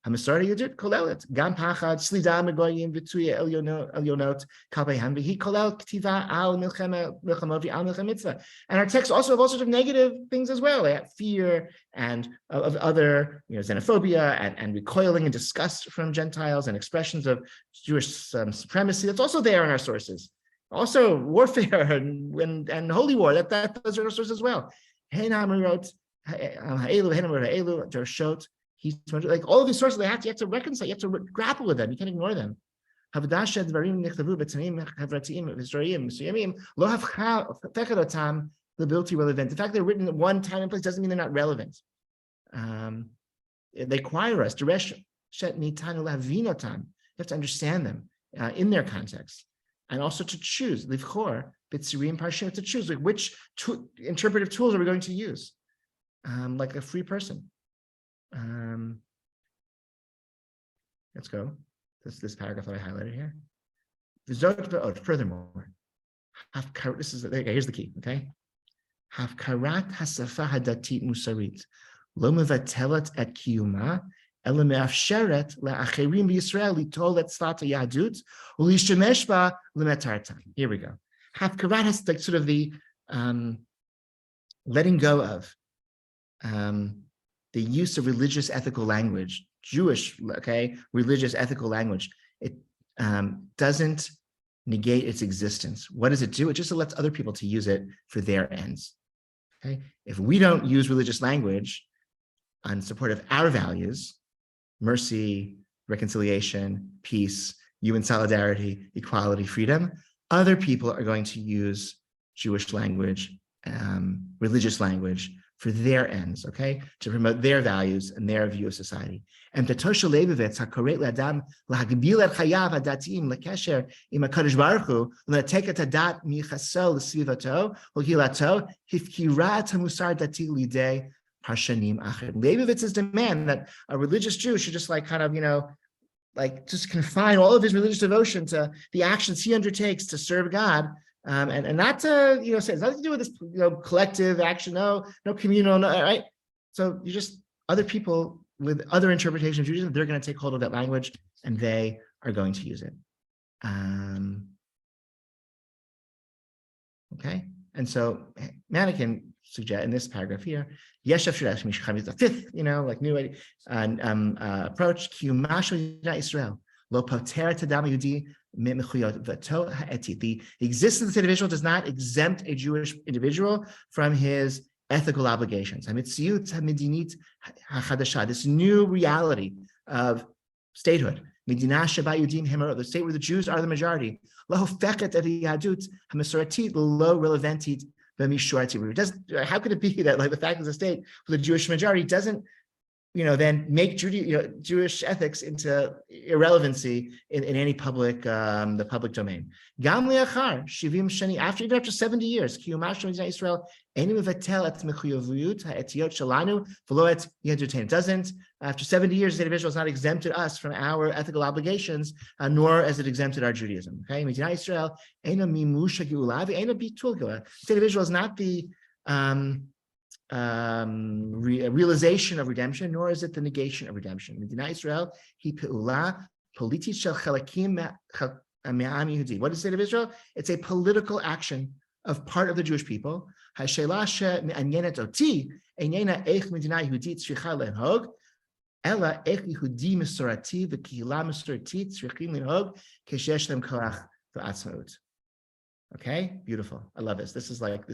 Hamasari Yudit Kolelet, Gam Pachad, Slida Megoyim, Vituya Elionot, Kalpeham, He Kolel, Ktiva, Al Milchamovi, Al Milchamitzvah. And our texts also have all sorts of negative things as well, fear and of other, xenophobia and recoiling and disgust from Gentiles and expressions of Jewish supremacy. That's also there in our sources. Also warfare and holy war, those are our sources as well. Henamirot, Ha'elu, Ha'elu, Dershot. All of these sources, you have to reconcile, you have to grapple with them, you can't ignore them. The fact they're written at one time and place doesn't mean they're not relevant. They require us, you have to understand them in their context, and also to choose, to choose which interpretive tools are we going to use, like a free person. Let's go. This paragraph that I highlighted here. Furthermore, here's the key. Okay, Hafkarat hasafa hadatit musarit lo mevatelet et kiyuma ela meafsheret le'acherim b'Yisrael litol et tzvat hayadut u'lishemesh ba lemetartan. Here we go. Hafkarat has sort of the letting go of the use of religious ethical language, Jewish, religious ethical language. It doesn't negate its existence. What does it do? It just lets other people to use it for their ends. Okay, if we don't use religious language in support of our values, mercy, reconciliation, peace, human solidarity, equality, freedom, other people are going to use Jewish language, religious language, for their ends, to promote their values and their view of society. And Tosha Leibovitz hakoret le'adam lahagbil et chayav hadatim lekesher im hakadosh baruch hu le'tek et hadat michasel l'svivato u'gilato hifkirat hamusar dati lidei harshanim acher. Leibovitz's demand that a religious Jew should just just confine all of his religious devotion to the actions he undertakes to serve God. And not to, say it's nothing to do with this, collective action, no communal, no, right? So other people with other interpretations of Judaism, they're going to take hold of that language and they are going to use it. Okay. And so Manikin suggest in this paragraph here, Yeshev should ask me, the fifth, new approach, Kiyumashu Israel. Lo poter tadam yudi The existence of the state individual does not exempt a Jewish individual from his ethical obligations. This new reality of statehood, the state where the Jews are the majority. How could it be that like the fact of the state for the Jewish majority doesn't then make Jewish ethics into irrelevancy in any public, the public domain. After 70 years, it doesn't. After 70 years, the individual has not exempted us from our ethical obligations, nor has it exempted our Judaism. Okay, Israel, the individual is not the realization of redemption, nor is it the negation of redemption. Israel, what is the state of Israel? It's a political action of part of the Jewish people. Okay, beautiful. I love this. This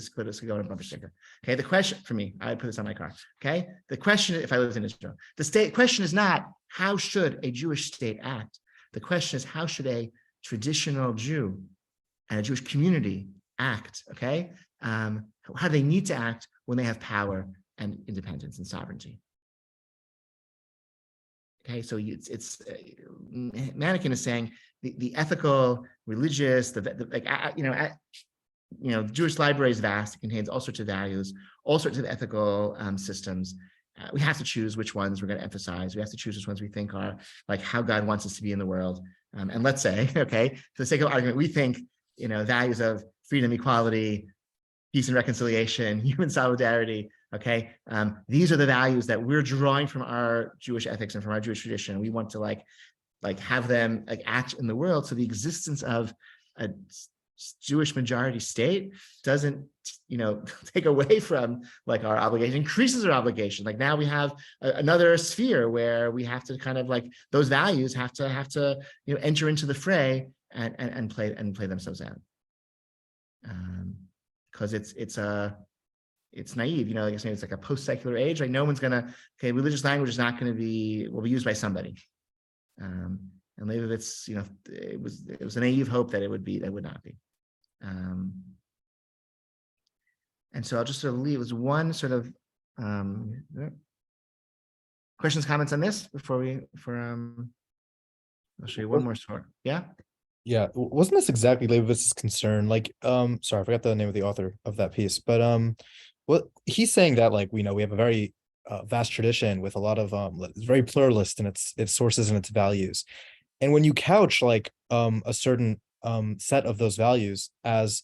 could go on a bumper sticker. Okay, the question for me, I put this on my car. Okay, the question, if I lived in Israel, the question is not how should a Jewish state act. The question is how should a traditional Jew and a Jewish community act. Okay, how do they need to act when they have power and independence and sovereignty? Okay, so Manikin is saying the ethical, religious, the Jewish library is vast. It contains all sorts of values, all sorts of ethical systems. We have to choose which ones we're going to emphasize. We have to choose which ones we think are like how God wants us to be in the world. And let's say, okay, for the sake of argument, we think values of freedom, equality, peace and reconciliation, human solidarity. Okay, these are the values that we're drawing from our Jewish ethics and from our Jewish tradition. We want to like have them act in the world. So the existence of a Jewish majority state doesn't, take away from our obligation, increases our obligation. Like now we have another sphere where we have to kind of those values have to enter into the fray and play themselves out. Because it's naive, I guess maybe it's like a post-secular age. Like no one's religious language is not will be used by somebody. And Leibovitz, it was a naive hope that it would not be. And so I'll just sort of leave as one sort of questions, comments on this before I'll show you one more story. Yeah. Yeah, wasn't this exactly Leibovitz's concern? Sorry, I forgot the name of the author of that piece, but what he's saying that we have a very vast tradition with a lot of it's very pluralist in its sources and its values, and when you couch a certain set of those values as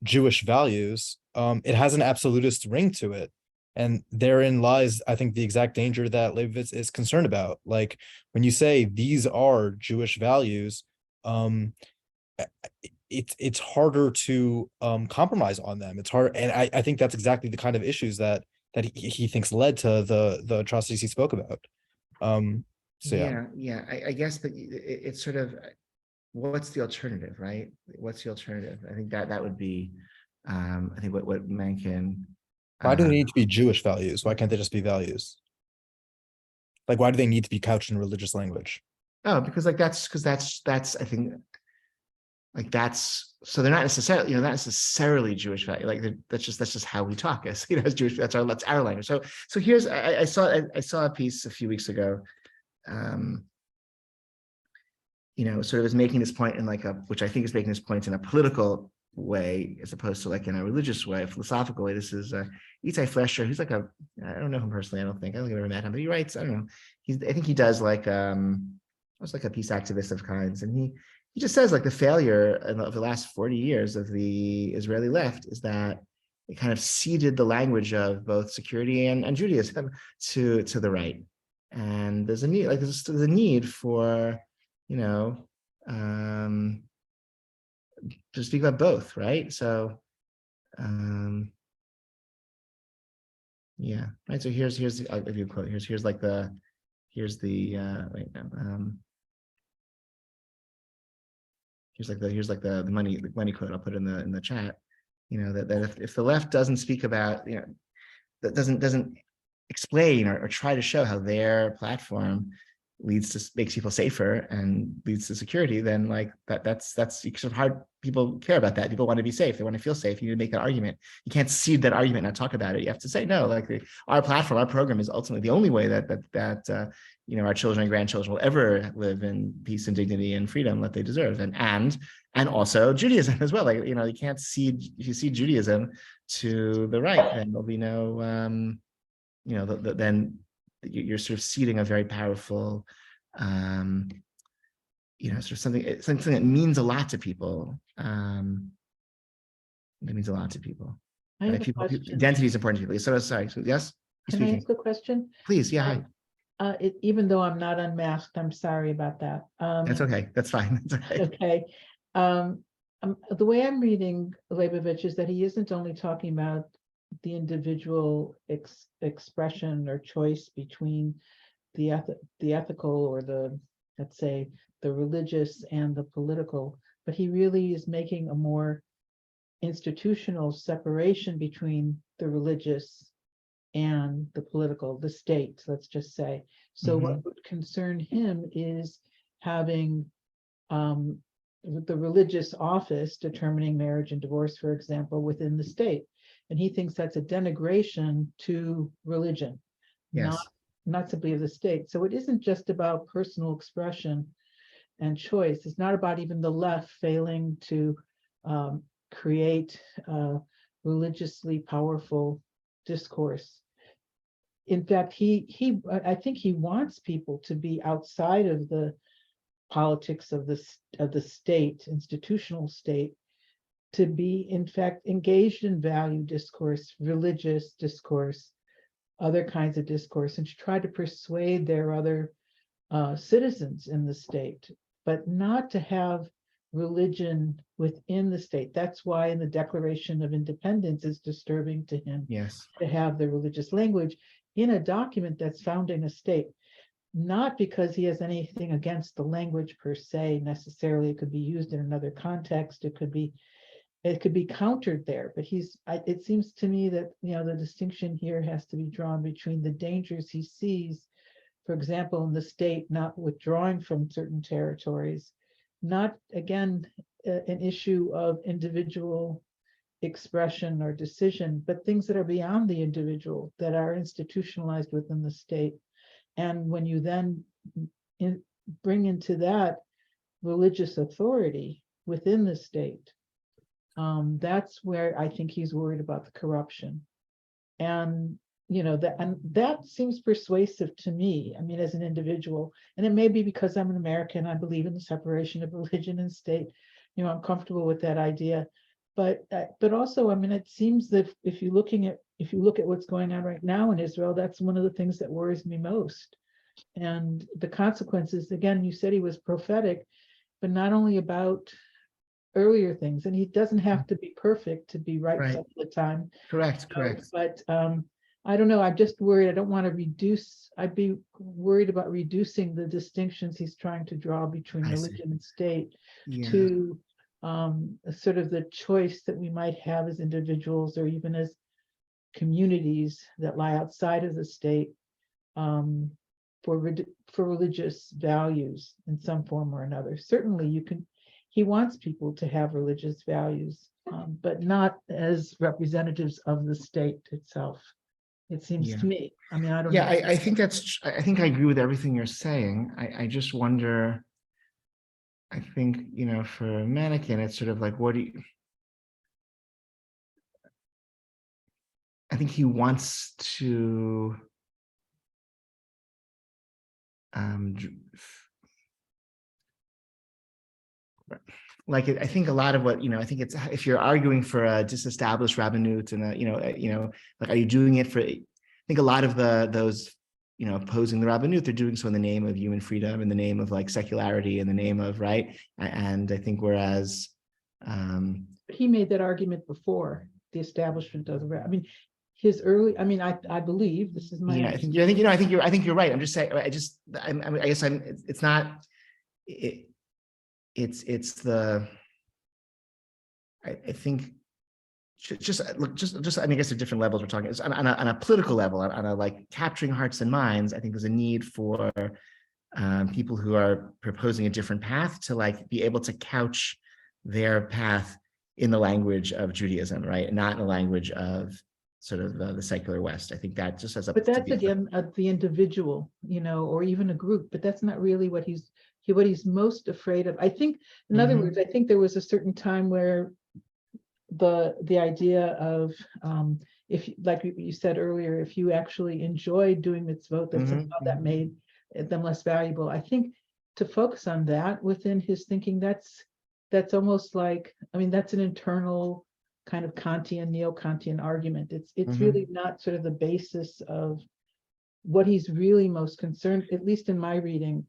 Jewish values, it has an absolutist ring to it, and therein lies, I think, the exact danger that Leibovitz is concerned about. Like when you say these are Jewish values, it's harder to compromise on them. It's hard, and I think that's exactly the kind of issues that he thinks led to the atrocities he spoke about. So yeah. I guess that it's sort of what's the alternative, right? What's the alternative? I think that would be I think what Mencken. Why do they need to be Jewish values? Why can't they just be values? Why do they need to be couched in religious language? Oh, because that's I think so they're not necessarily Jewish value. That's just how we talk as Jewish. That's our language. So here's I saw a piece a few weeks ago. Sort of is making this point in which I think is making this point in a political way as opposed to in a religious way, a philosophical way. This is Itai Flesher, who's I don't know him personally. I don't think I've ever met him, but he writes. I don't know. I think he does was a peace activist of kinds, and he just says the failure of the last 40 years of the Israeli left is that it kind of ceded the language of both security and Judaism to the right, and there's a need there's a need for to speak about both, right? So yeah, right. So here's I'll give you a quote. Here's here's like the money quote. I'll put it in the chat. That if the left doesn't speak about, that doesn't explain or try to show how their platform makes people safer and leads to security, then like that's sort of hard. People care about that. People want to be safe. They want to feel safe. You need to make that argument. You can't cede that argument, not talk about it. You have to say no. Like our platform, our program is ultimately the only way that our children and grandchildren will ever live in peace and dignity and freedom that they deserve, and also Judaism as well. Like you can't cede. If you cede Judaism to the right, then there'll be no then you're sort of ceding a very powerful, sort of something that means a lot to people. That means a lot to people. I have a People, question. identity is important to people. So sorry. So, yes, you're Can I speaking. ask a question? Please. Yeah. Hi. Even though I'm not unmasked, I'm sorry about that. That's okay. That's fine. That's okay. Okay. The way I'm reading Leibovich is that he isn't only talking about the individual expression or choice between the ethical or let's say the religious and the political, but he really is making a more institutional separation between the religious and the political, the state, let's just say. So what would concern him is having the religious office determining marriage and divorce, for example, within the state. And he thinks that's a denigration to religion, Yes. not simply of the state. So it isn't just about personal expression and choice. It's not about even the left failing to create religiously powerful discourse. In fact, I think he wants people to be outside of the politics of the state, institutional state, to be in fact engaged in value discourse, religious discourse, other kinds of discourse, and to try to persuade their other citizens in the state, but not to have religion within the state. That's why in the Declaration of Independence it's disturbing to him Yes. to have the religious language in a document that's founding a state. Not because he has anything against the language per se necessarily. It could be used in another context. It could be countered there, but it seems to me that the distinction here has to be drawn between the dangers he sees, for example, in the state not withdrawing from certain territories, not again an issue of individual expression or decision, but things that are beyond the individual, that are institutionalized within the state. And when you then bring into that religious authority within the state, that's where I think he's worried about the corruption. And that seems persuasive to me, I mean, as an individual. And it may be because I'm an American, I believe in the separation of religion and state. I'm comfortable with that idea. But also, I mean, it seems that if you look at what's going on right now in Israel, that's one of the things that worries me most. And the consequences, again, you said he was prophetic, but not only about earlier things, and he doesn't have to be perfect to be right all the time. Correct. But I don't know, I'm just worried. I don't want to I'd be worried about reducing the distinctions he's trying to draw between religion and state to sort of the choice that we might have as individuals or even as communities that lie outside of the state for religious values in some form or another. Certainly he wants people to have religious values, but not as representatives of the state itself. It seems to me. I mean, I don't know. I think I think I agree with everything you're saying. I just wonder, I think, for Mencken, it's sort of like, I think he wants to I think a lot of what, I think it's, if you're arguing for a disestablished rabbinut and like, are you doing it for, I think a lot of those opposing the rabbinut, they're doing so in the name of human freedom, in the name of like secularity, in the name of, right? And I think whereas he made that argument before the establishment of the, I mean, his early, I mean, I believe this is my, I think you're right. I'm just saying, it's not, it's the, I think look, just I mean, I guess at different levels we're talking. It's on a political level, on a like capturing hearts and minds. I think there's a need for people who are proposing a different path to like be able to couch their path in the language of Judaism, right, and not in the language of sort of the secular West. I think that just has a. But that's again the individual, or even a group. But that's not really what he's most afraid of. I think, in other words, I think there was a certain time where the idea of if, like you said earlier, if you actually enjoyed doing mitzvot, that somehow that made them less valuable. I think to focus on that within his thinking, that's almost like, I mean, that's an internal kind of Kantian, neo-Kantian argument. It's really not sort of the basis of what he's really most concerned, at least in my reading.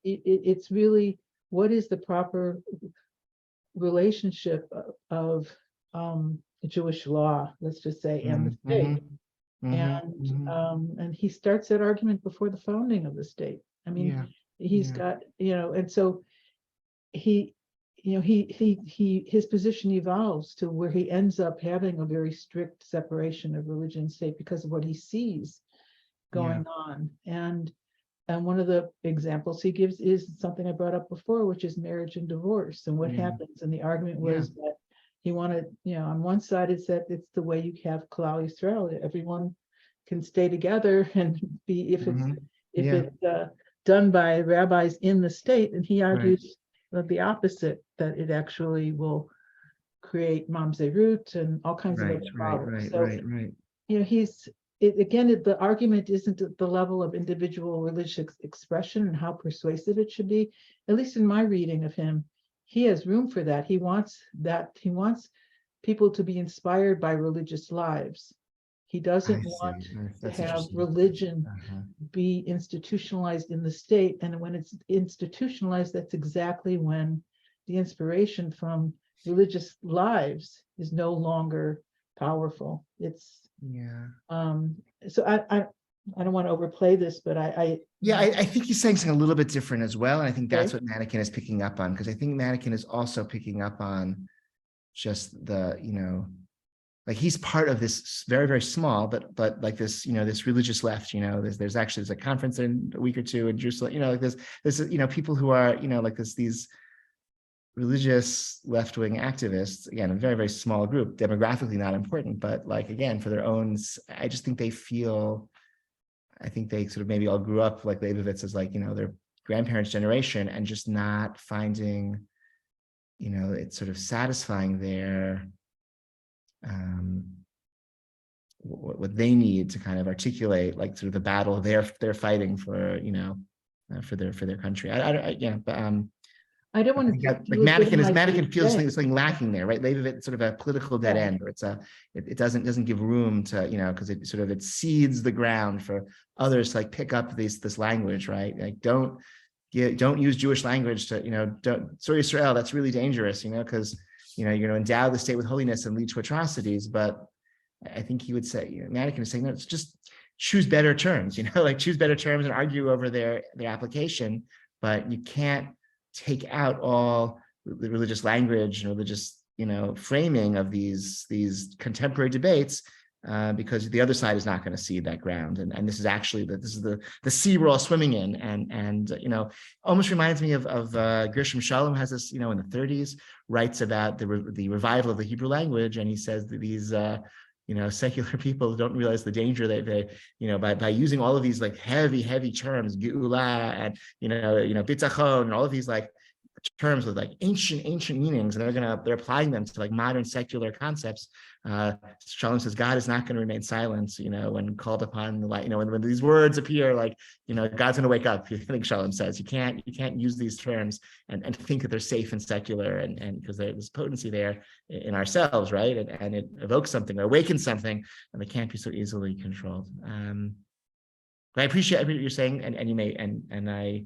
It's really, what is the proper relationship of Jewish law, let's just say, and the state. And he starts that argument before the founding of the state. I mean, he's got, and so his position evolves to where he ends up having a very strict separation of religion and state because of what he sees going on. And one of the examples he gives is something I brought up before, which is marriage and divorce and what happens. And the argument was that he wanted, on one side is that it's the way you have Klal Yisrael, everyone can stay together and be, if it's done by rabbis in the state. And he argues the opposite, that it actually will create mamzerut and all kinds of other problems. Again, the argument isn't at the level of individual religious expression and how persuasive it should be. At least in my reading of him, he has room for that. He wants people to be inspired by religious lives. He doesn't want to have religion be institutionalized in the state. And when it's institutionalized, that's exactly when the inspiration from religious lives is no longer powerful. It's so I don't want to overplay this, but I think he's saying something a little bit different as well. And I think that's what Manikin is picking up on, because I think Manikin is also picking up on just the, like he's part of this very, very small, but like this, this religious left, there's a conference in a week or two in Jerusalem, like this, people who are, like these religious left-wing activists, again, a very, very small group, demographically not important, but like, again, for their own, I just think they sort of maybe all grew up like Leibovitz as like, their grandparents' generation, and just not finding, it's sort of satisfying their, what they need to kind of articulate, like sort of the battle they're fighting for, for their country. I don't want to like Manikin feels something lacking there, right? Leibovitz sort of a political dead end, or it doesn't give room to, because it seeds the ground for others to like pick up this language, right? Like don't use Jewish language to, don't, sorry, Israel, that's really dangerous, because you're going to endow the state with holiness and lead to atrocities. But I think he would say, Manikin is saying, no, it's just choose better terms, like choose better terms and argue over their application, but you can't take out all the religious language and religious, framing of these contemporary debates, because the other side is not going to see that ground. And this is actually the sea we're all swimming in. And almost reminds me of Gershom Shalom has this, in the 30s, writes about the revival of the Hebrew language. And he says that these, secular people don't realize the danger that they, by using all of these like heavy terms, geula and, bitachon, and all of these like terms with like ancient meanings, and they're applying them to like modern secular concepts. Shalom says God is not going to remain silent, when called upon, when these words appear, like, God's going to wake up. I think Shalom says you can't use these terms and think that they're safe and secular, and because there's potency there in ourselves, right? And it evokes something, or awakens something, and they can't be so easily controlled. But I appreciate what you're saying, and you may, and I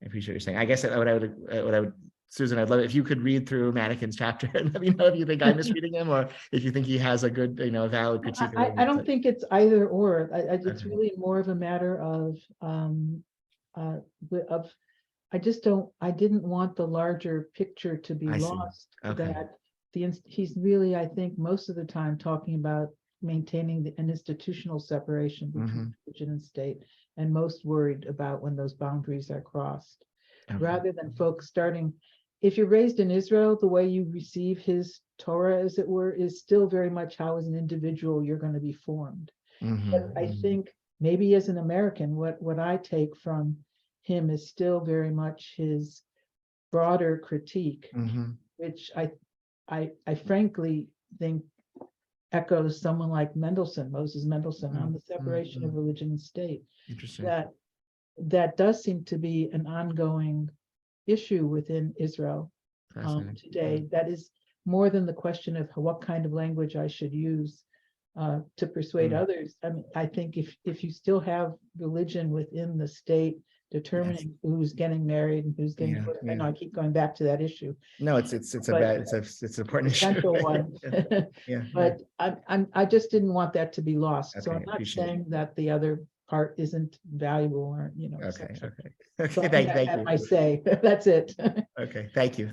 appreciate what you're saying. I guess what I would, Susan, I'd love it if you could read through Manikin's chapter and let me know if you think I'm misreading him, or if you think he has a good, valid critique. I don't think it's either or. It's really more of a matter of I just don't, I didn't want the larger picture to be I see. lost. Okay. That he's really, I think, most of the time talking about maintaining an institutional separation between religion and state, and most worried about when those boundaries are crossed. Okay. Rather than folks starting, if you're raised in Israel, the way you receive his Torah, as it were, is still very much how as an individual you're going to be formed. But I think maybe as an American, what I take from him is still very much his broader critique, which I frankly think echoes someone like Mendelssohn, Moses Mendelssohn, on the separation of religion and state. Interesting. That does seem to be an ongoing issue within Israel Fascinating. today. That is more than the question of what kind of language I should use to persuade others. I mean, I think if you still have religion within the state determining who's getting married and who's getting divorced, I know I keep going back to that issue. No, it's an important issue. Central one. Yeah. But I just didn't want that to be lost. So Okay, I'm not appreciate it. saying that the other part isn't valuable or, Okay. essential. Okay. So I Thank have you. my say. That's it. Okay, thank you.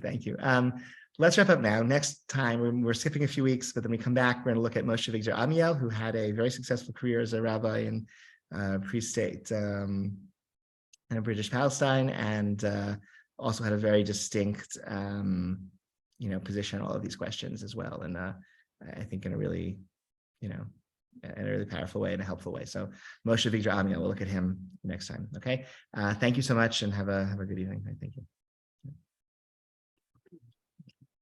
Let's wrap up now. Next time, we're skipping a few weeks, but then we come back, we're going to look at Moshe Vigdor Amiel, who had a very successful career as a rabbi in pre-state British Palestine, and also had a very distinct, position on all of these questions as well. And I think in a really, in a really powerful way and a helpful way. So Moshe Vigdor Amiel, we'll look at him next time. Okay. Thank you so much and have a good evening. Thank you.